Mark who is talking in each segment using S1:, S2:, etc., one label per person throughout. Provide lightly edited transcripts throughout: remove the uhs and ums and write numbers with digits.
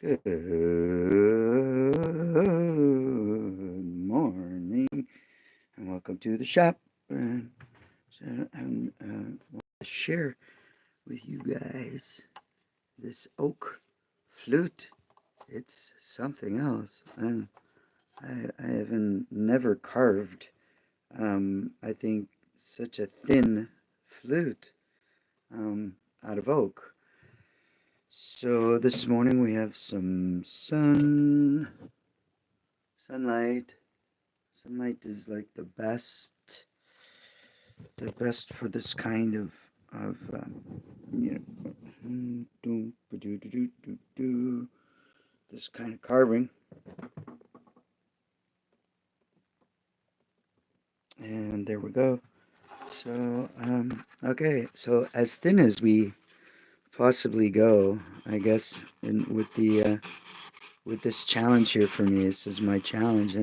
S1: Good morning, and welcome to the shop. So I want to share with you guys this oak flute. It's something else. I haven't never carved. I think such a thin flute out of oak. So this morning we have some sunlight. Sunlight is like the best for this kind of this kind of carving. And there we go. So okay, so as thin as we possibly go, I guess, with this challenge here for me. This is my challenge,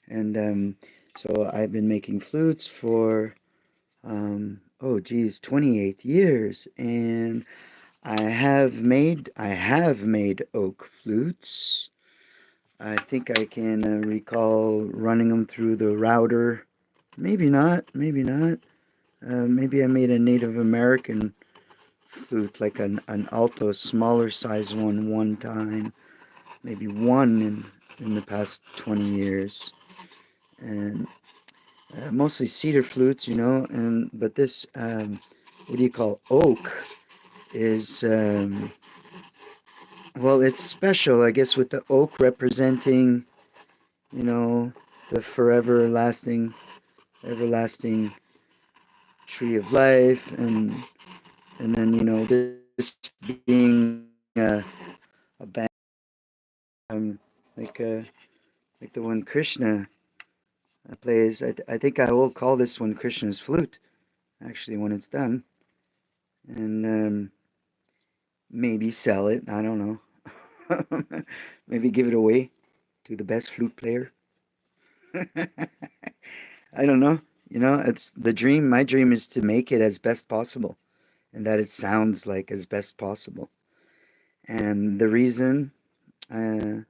S1: and so I've been making flutes for oh geez, 28 years, and I have made oak flutes. I think I can recall running them through the router. Maybe not. Maybe not. Maybe I made a Native American flute, like an alto, smaller size one time. Maybe one in the past 20 years, and mostly cedar flutes, And but this, what do you call oak? Is well, it's special, I guess, with the oak representing, you know, the everlasting tree of life, and then this being a band, like like the one Krishna plays. I think I will call this one Krishna's flute, actually, when it's done, and maybe sell it. I don't know. Maybe give it away to the best flute player. I don't know. It's the dream. My dream is to make it as best possible, and that it sounds like as best possible. And the reason uh,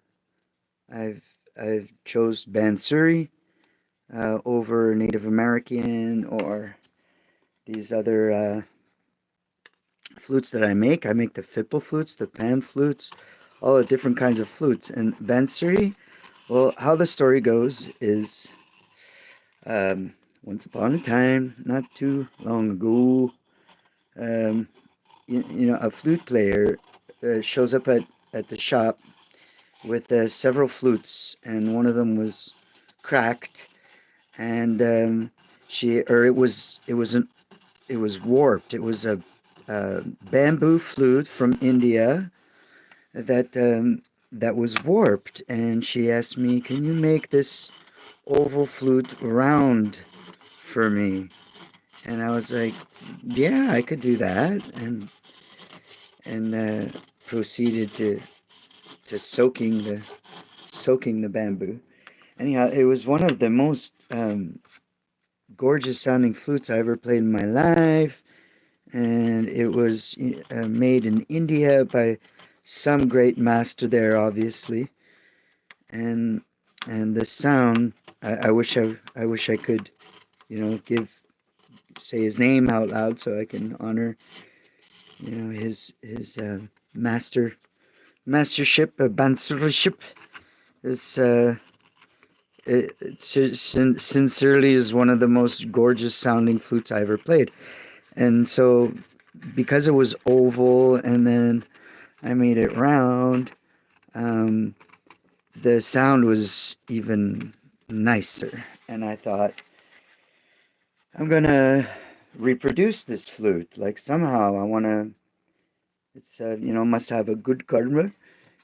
S1: I've I've chose Bansuri over Native American or these other flutes that I make the fipple flutes, the pan flutes, all the different kinds of flutes. And Bansuri, well, how the story goes is once upon a time, not too long ago, um, a flute player shows up at the shop with several flutes, and one of them was cracked, and it was warped. It was a bamboo flute from India that was warped, and she asked me, "Can you make this oval flute round for me?" And I was like, "Yeah, I could do that," and proceeded to soaking the bamboo. Anyhow, it was one of the most gorgeous sounding flutes I ever played in my life, and it was made in India by some great master there, obviously, and the sound. I wish I could, give say his name out loud so I can honor, his mastership, bansuriship. Is sincerely is one of the most gorgeous sounding flutes I ever played. And so, because it was oval and then I made it round, um, the sound was even nicer. And I thought, I'm gonna reproduce this flute. Like somehow I wanna. It's must have a good karma,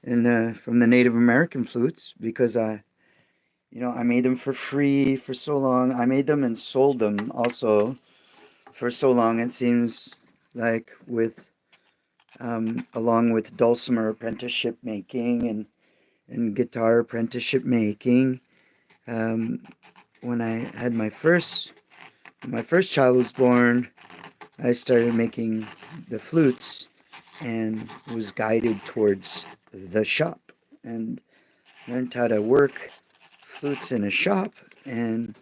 S1: and from the Native American flutes, because I made them for free for so long. I made them and sold them also for so long. It seems like along with dulcimer apprenticeship making and guitar apprenticeship making, um, when I had my first child was born, I started making the flutes and was guided towards the shop and learned how to work flutes in a shop. And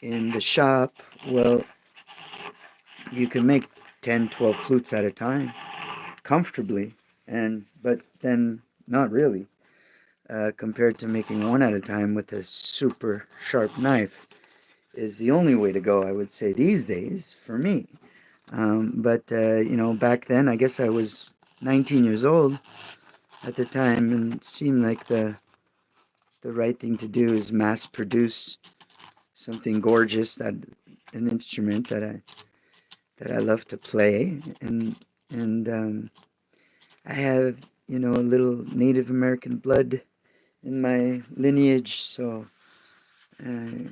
S1: in the shop, well, you can make 10, 12 flutes at a time comfortably, but then not really, compared to making one at a time with a super sharp knife is the only way to go, I would say, these days for me. But back then, I guess I was 19 years old at the time, and it seemed like the right thing to do is mass produce something gorgeous, that an instrument that I love to play, and I have a little Native American blood in my lineage, so I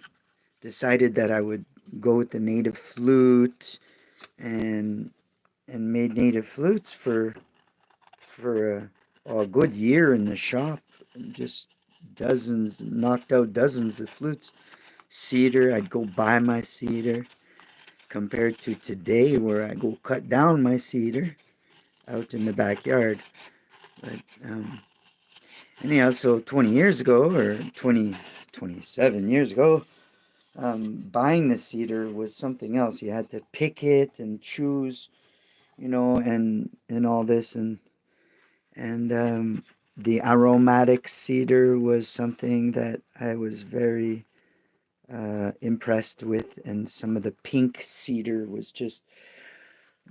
S1: decided that I would go with the native flute, and made native flutes for a good year in the shop, and just knocked out dozens of flutes. Cedar, I'd go buy my cedar, compared to today where I go cut down my cedar out in the backyard. But anyhow, so 20 years ago, or 27 years ago, buying the cedar was something else. You had to pick it and choose, and all this, and the aromatic cedar was something that I was very impressed with, and some of the pink cedar was just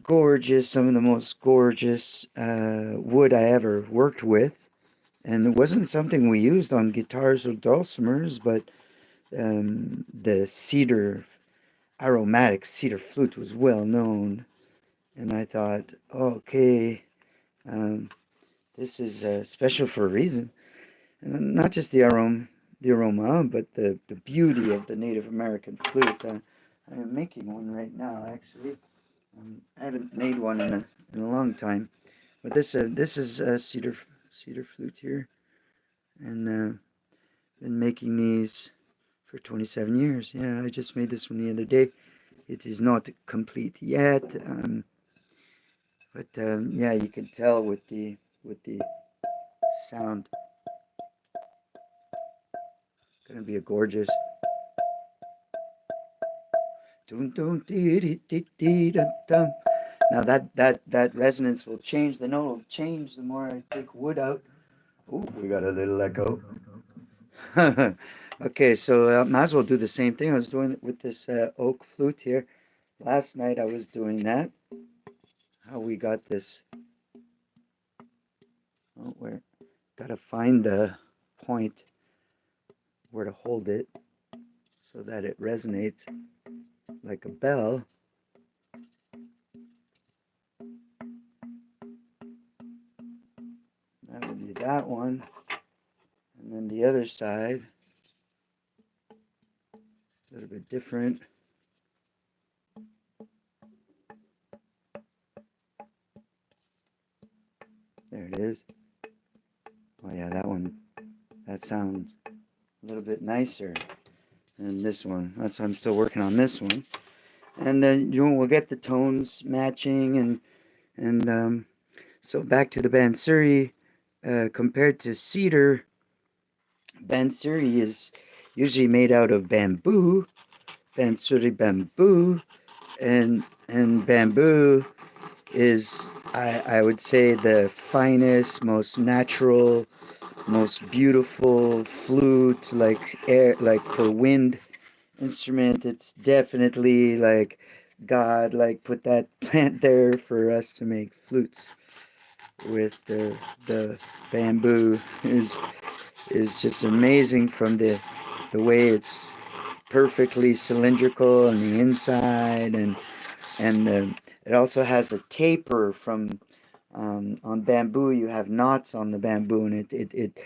S1: gorgeous. Some of the most gorgeous wood I ever worked with, and it wasn't something we used on guitars or dulcimers, but the cedar aromatic cedar flute was well known, and I thought, okay, this is special for a reason, and not just the aroma, but the beauty of the Native American flute. I am making one right now, actually. I haven't made one in a long time, but this is a cedar flute here, and been making these for 27 years. Yeah, I just made this one the other day. It is not complete yet, but yeah, you can tell with the sound. Gonna be a gorgeous. Now that resonance will change. The note will change the more I take wood out. Oh, we got a little echo. Okay, so might as well do the same thing I was doing with this oak flute here. Last night I was doing that. How we got this. Oh, where? Gotta find the point where to hold it so that it resonates like a bell. That would be that one. And then the other side, a little bit different. There it is. Oh yeah, that one, that sounds a little bit nicer than this one. That's why I'm still working on this one. And then we'll get the tones matching, and so back to the Bansuri. Compared to cedar, Bansuri is usually made out of bamboo, Bansuri bamboo, and bamboo is, I would say, the finest, most natural, most beautiful flute, like air, like for wind instrument. It's definitely like God, like put that plant there for us to make flutes with. The bamboo is just amazing, from the way it's perfectly cylindrical on the inside, and it also has a taper from on bamboo. You have knots on the bamboo, and it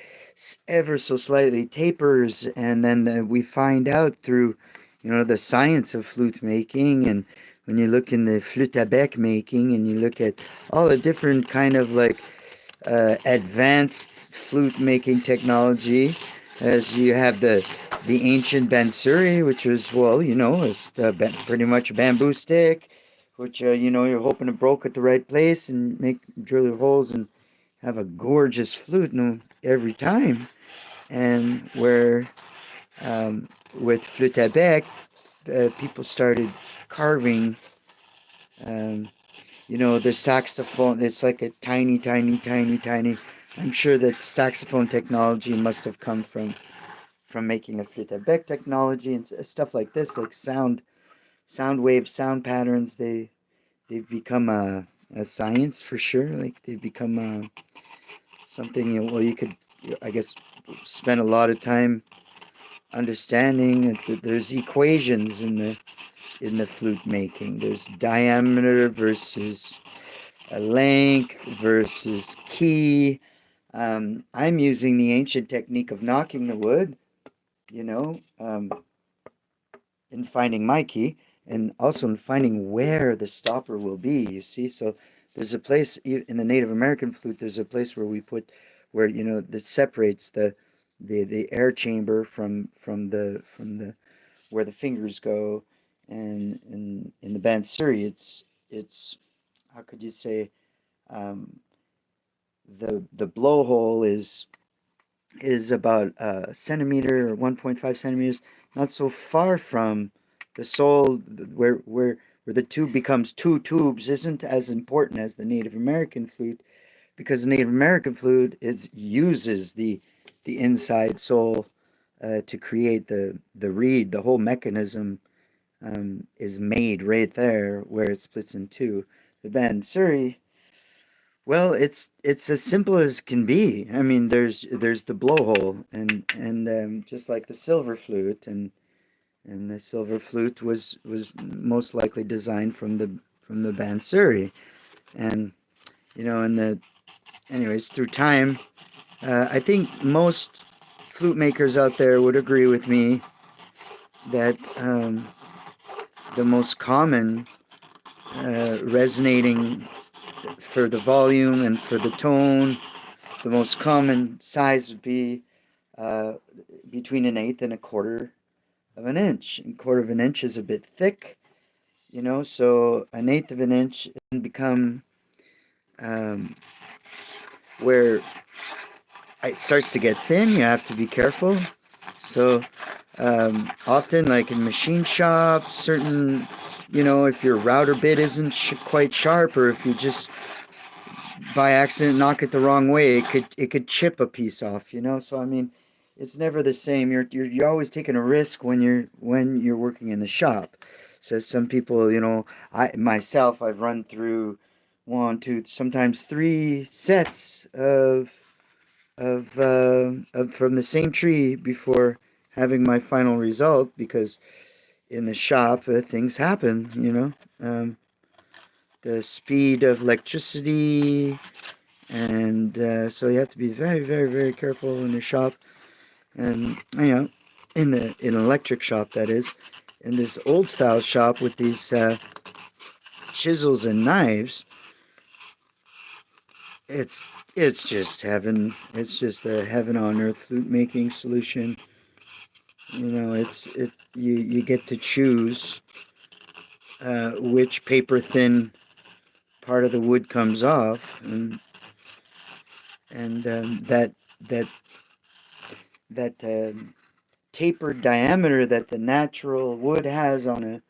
S1: ever so slightly tapers, and then we find out through the science of flute making, and when you look in the flûte à bec making, and you look at all the different kind of like advanced flute making technology, as you have the ancient Bansuri, which was, well, it's pretty much a bamboo stick, which you're hoping to broke at the right place and drill your holes and have a gorgeous flute every time. And where with flute à bec, people started carving, um, the saxophone. It's like a tiny, tiny, tiny, tiny. I'm sure that saxophone technology must have come from making a flute à bec technology and stuff like this, like sound waves, sound patterns. They've become a science for sure. Like they've become something. Well, you could, I guess, spend a lot of time understanding that there's equations in the flute making. There's diameter versus length versus key. I'm using the ancient technique of knocking the wood, you know, um, in finding my key and also in finding where the stopper will be, you see. So there's a place in the Native American flute, there's a place where we put, where, that separates the air chamber from the where the fingers go. And in the Bansuri, it's how could you say, um, the blowhole is about a centimeter or 1.5 centimeters, not so far from the sole, where the tube becomes two tubes isn't as important as the Native American flute, because the Native American flute uses the inside sole to create the reed. The whole mechanism is made right there where it splits in two. The Bansuri, well, it's as simple as can be. I mean, there's the blowhole, and just like the silver flute, and the silver flute was most likely designed from the Bansuri. And in the anyways, through time, I think most flute makers out there would agree with me that the most common resonating for the volume and for the tone, the most common size would be uh, between an eighth and a quarter of an inch. And quarter of an inch is a bit thick, so an eighth of an inch can become um, where it starts to get thin. You have to be careful. So often, like in machine shops, certain, if your router bit isn't quite sharp, or if you just by accident knock it the wrong way, it could chip a piece off. So I mean, it's never the same. You're always taking a risk when you're working in the shop. So some people, I myself, I've run through one, two, sometimes three sets of from the same tree before having my final result, because in the shop things happen. The speed of electricity, and so you have to be very, very, very careful in the shop. And in an electric shop, that is, in this old style shop with these chisels and knives, it's just heaven. It's just a heaven on earth flute making solution. You get to choose which paper thin part of the wood comes off, and that tapered diameter that the natural wood has on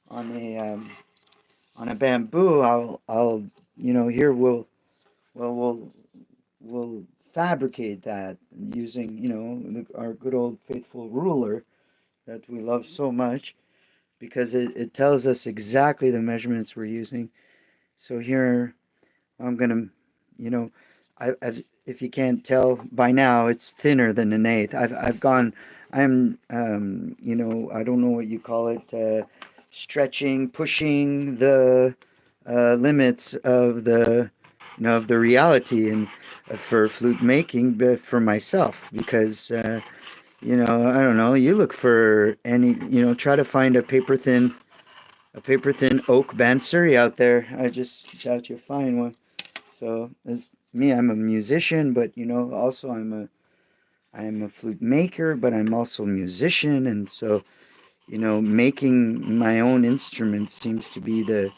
S1: a bamboo. I'll here we'll fabricate that using our good old faithful ruler that we love so much, because it tells us exactly the measurements we're using. So here I'm gonna, if you can't tell by now, it's thinner than an eighth. I've gone, I'm, I don't know what you call it, stretching, pushing the limits of the reality, and for flute making, but for myself, because I don't know. You look for try to find a paper thin oak Bansuri out there. I just doubt you'll find one. So as me, I'm a musician, but also I'm a flute maker, but I'm also a musician, and so making my own instrument seems to be the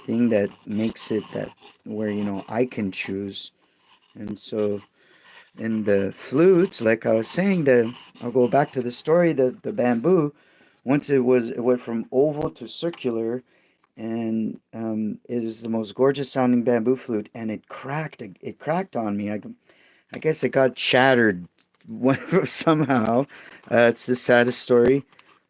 S1: thing that makes it that where I can choose And so in the flutes, like I was saying, I'll go back to the story. The bamboo, once it went from oval to circular, and it is the most gorgeous sounding bamboo flute, and it cracked. It cracked on me. I guess it got shattered somehow. It's the saddest story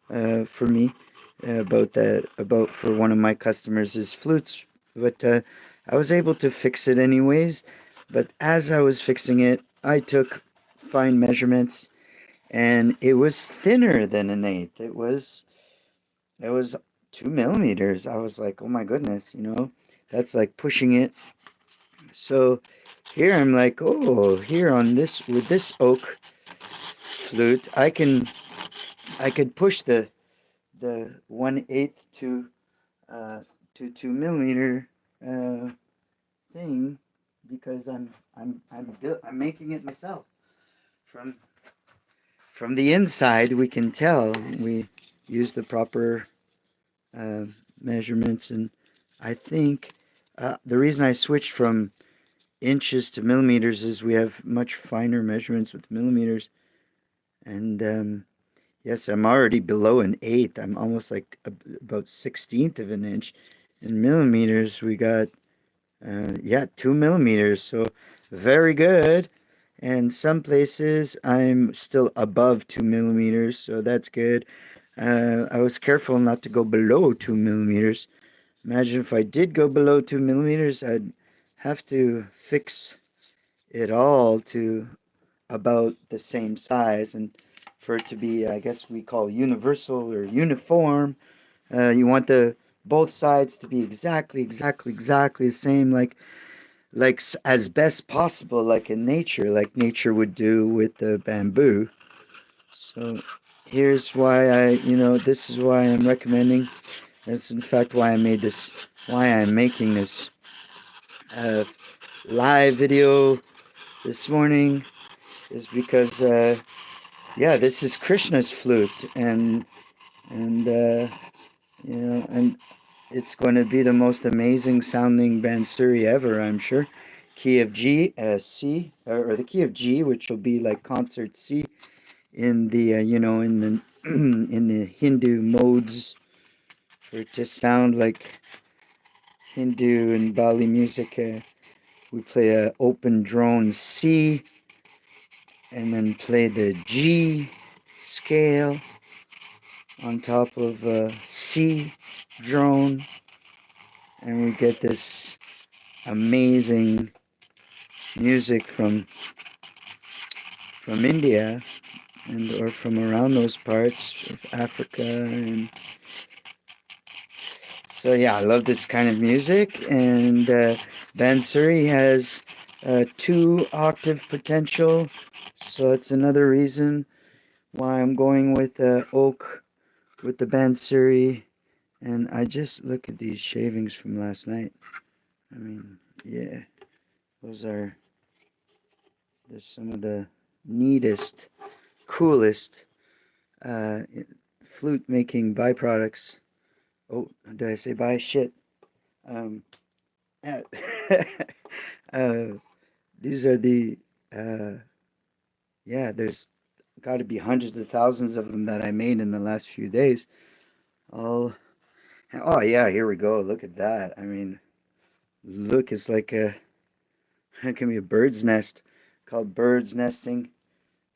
S1: for me about for one of my customers is flutes, but I was able to fix it anyways. But as I was fixing it, I took fine measurements, and it was thinner than an eighth. It was 2 millimeters. I was like, oh my goodness, that's like pushing it. So here I'm like, oh, here on this with this oak flute, I could push the 1/8 to 2 millimeter uh, thing because I'm making it myself. From from the inside, we can tell we use the proper uh, measurements, and I think the reason I switched from inches to millimeters is we have much finer measurements with millimeters, and yes, I'm already below an eighth. I'm almost like about 16th of an inch. In millimeters, we got, yeah, 2 millimeters. So very good. And some places I'm still above 2 millimeters. So that's good. I was careful not to go below 2 millimeters. Imagine if I did go below 2 millimeters, I'd have to fix it all to about the same size, and for it to be, I guess we call universal or uniform, you want the both sides to be exactly the same, like as best possible, like nature would do with the bamboo. So here's why this is why I'm recommending. That's in fact why why I'm making this uh, live video this morning, is because yeah, this is Krishna's flute, and it's going to be the most amazing sounding Bansuri ever, I'm sure. Key of G, C, or the key of G, which will be like concert C in the in the in the Hindu modes, for it to sound like Hindu and Bali music. We play a open drone C, and then play the G scale on top of a C drone, and we get this amazing music from India and or from around those parts of Africa. And so yeah, I love this kind of music. And Bansuri has 2 octave potential, so it's another reason why I'm going with oak with the Bansuri. And I just look at these shavings from last night. I mean, yeah, they're some of the neatest, coolest uh, flute making byproducts. Oh, did I say by shit? Um, uh, uh, these are the yeah. There's got to be hundreds of thousands of them that I made in the last few days. All Oh yeah, here we go. Look at that. I mean, look, it's like it can be a bird's nest, called bird's nesting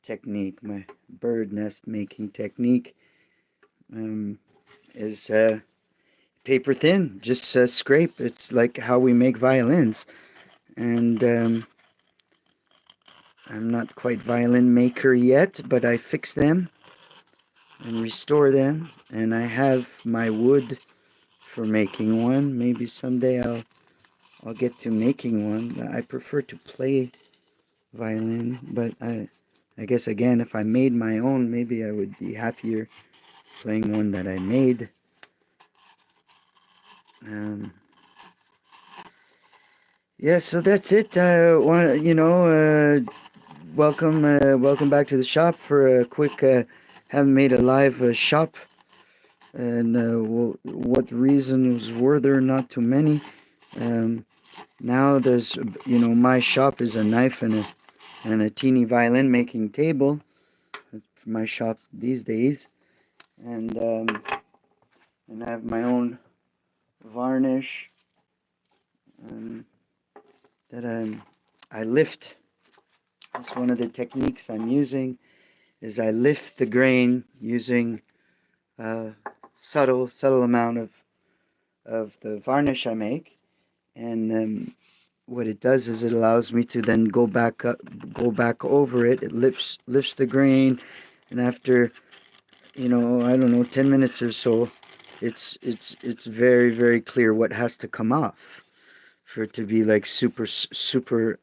S1: technique. My bird nest making technique um, is paper thin, just scrape. It's like how we make violins, and I'm not quite violin maker yet, but I fix them and restore them, and I have my wood for making one. Maybe someday I'll get to making one. I prefer to play violin, but I guess again, if I made my own, maybe I would be happier playing one that I made. Um, yeah, so that's it. Welcome back to the shop for a quick. Haven't made a live shop, and what reasons were there? Not too many. Um, now there's, my shop is a knife and a teeny violin making table. That's for my shop these days. And I have my own varnish, um, that I lift. That's one of the techniques I'm using, is I lift the grain using a subtle amount of the varnish I make. And what it does is it allows me to then go back over it. It lifts the grain, and after, I don't know, 10 minutes or so, it's very, very clear what has to come off for it to be like super silk.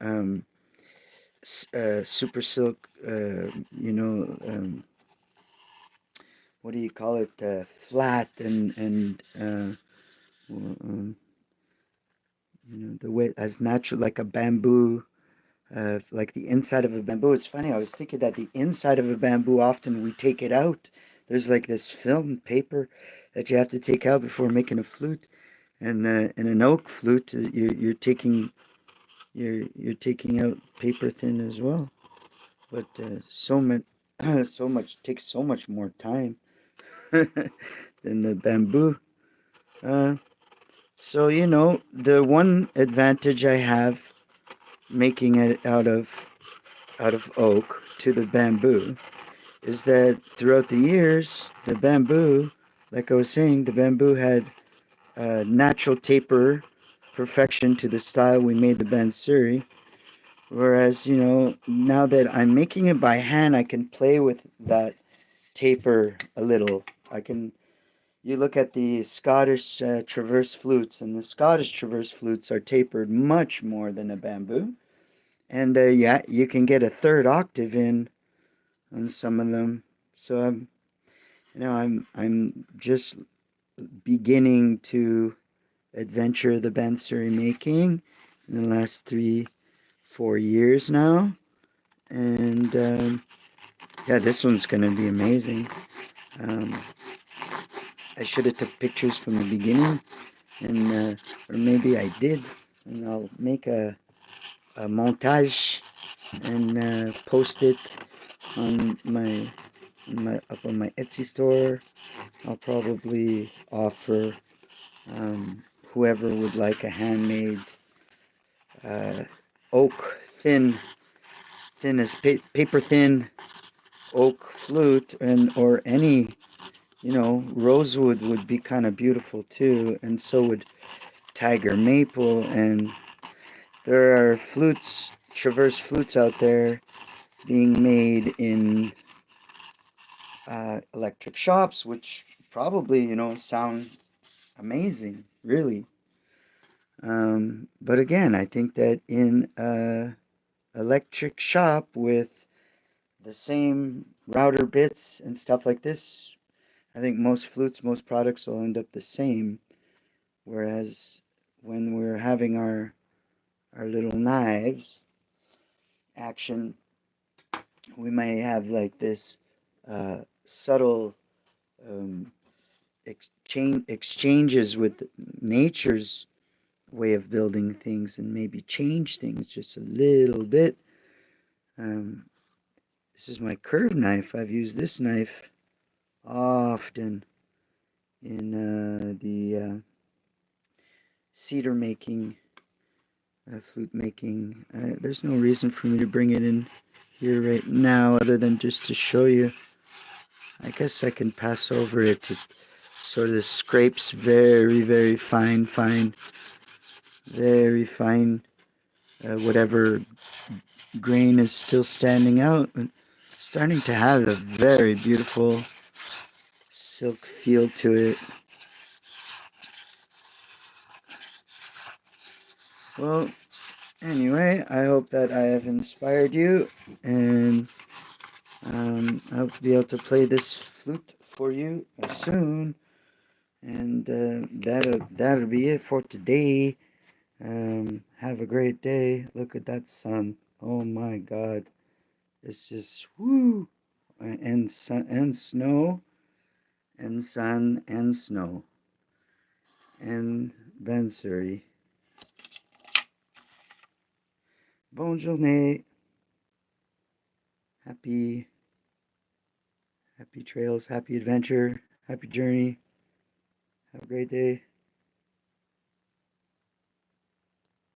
S1: What do you call it? Flat and um, the way as natural, like a bamboo. Like the inside of a bamboo. It's funny, I was thinking that the inside of a bamboo, often we take it out. There's like this film paper that you have to take out before making a flute. And in an oak flute, you're taking out paper thin as well. But so much takes so much more time than the bamboo. Uh, so the one advantage I have making it out of oak to the bamboo is that throughout the years, the bamboo, like I was saying, the bamboo had natural taper perfection to the style we made the Bansuri. Whereas, now that I'm making it by hand, I can play with that taper a little. You look at the Scottish traverse flutes, and the Scottish traverse flutes are tapered much more than a bamboo. And yeah, you can get a third octave in on some of them. So I'm just beginning to adventure the Bansuri making in the last 3-4 years now. And yeah, this one's gonna be amazing. um, I should have took pictures from the beginning, and or maybe I did, and I'll make a montage and post it on up on my Etsy store. I'll probably offer whoever would like a handmade uh, oak thinness paper thin oak flute, and or any, rosewood would be kind of beautiful too, and so would tiger maple. And there are traverse flutes out there being made in electric shops, which probably, sound amazing, really. But again, I think that in a electric shop with the same router bits and stuff like this, I think most products will end up the same. Whereas when we're having our little knives action, we may have like this subtle um, exchanges with nature's way of building things, and maybe change things just a little bit. Um, this is my curved knife. I've used this knife often in the cedar making, flute making. There's no reason for me to bring it in here right now other than just to show you. I guess I can pass over it. It sort of scrapes very, very fine, very fine, whatever grain is still standing out, and starting to have a very beautiful silk feel to it. Well, anyway, I hope that I have inspired you, and I hope to be able to play this flute for you soon. And that'll be it for today. Have a great day. Look at that sun. Oh my God, it's just woo, and sun and snow, and sun and snow, and Bansuri. Bonne journée. Happy trails, happy adventure, happy journey. Have a great day.